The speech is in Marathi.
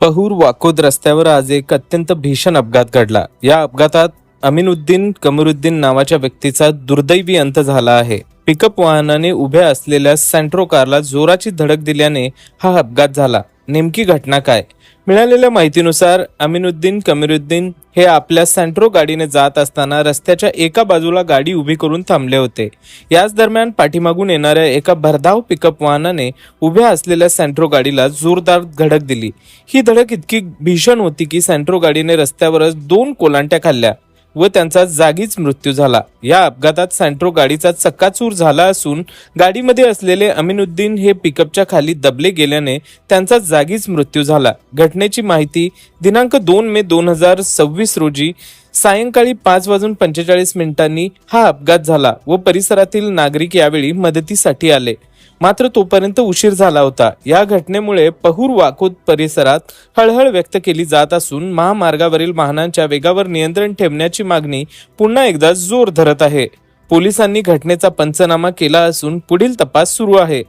पहूर वाकोद रस्त्यावर आज एक अत्यंत भीषण अपघात घडला। या अपघातात अमीनुद्दीन कमरुद्दीन नावाच्या व्यक्तीचा दुर्दैवी अंत झाला आहे। पिकअप वाहनाने उभ्या असलेल्या सेंट्रो कारला जोराची धडक दिल्याने हा अपघात झाला। नेमकी घटना काय? मिळालेल्या माहितीनुसार अमीनुद्दीन कमरुद्दीन हे आपल्या सेंट्रो गाडीने जात असताना रस्त्याच्या एका बाजूला गाडी उभी करून थांबले होते। याच दरम्यान पाठीमागून येणाऱ्या एका भरधाव पिकअप वाहनाने उभ्या असलेल्या सेंट्रो गाडीला जोरदार धडक दिली। ही धडक इतकी भीषण होती की सेंट्रो गाडीने रस्त्यावरच 2 कोलांट्या खाल्ल्या व त्यांचा जागीच मृत्यू झाला। या अपघातात सेंट्रो गाडीचा चक्काचूर झाला असून गाडीमध्ये असलेले अमीनुद्दीन हे पिकअपच्या खाली दबले गेल्याने त्यांचा जागीच मृत्यू झाला। घटनेची माहिती दिनांक 2 मे 2026 रोजी सायंकाळी 5:45 हा अपघात झाला व परिसरातील नागरिक यावेळी मदतीसाठी आले, मात्र तोपर्यंत उशीर झाला होता। या घटनेमुळे पहूर वाकोद परिसरात हळहळ व्यक्त केली जात असून महामार्गावरील वाहनांच्या वेगावर नियंत्रण ठेवण्याची मागणी पुन्हा एकदा जोर धरत आहे। पोलिसांनी घटनेचा पंचनामा केला असून पुढील तपास सुरू आहे।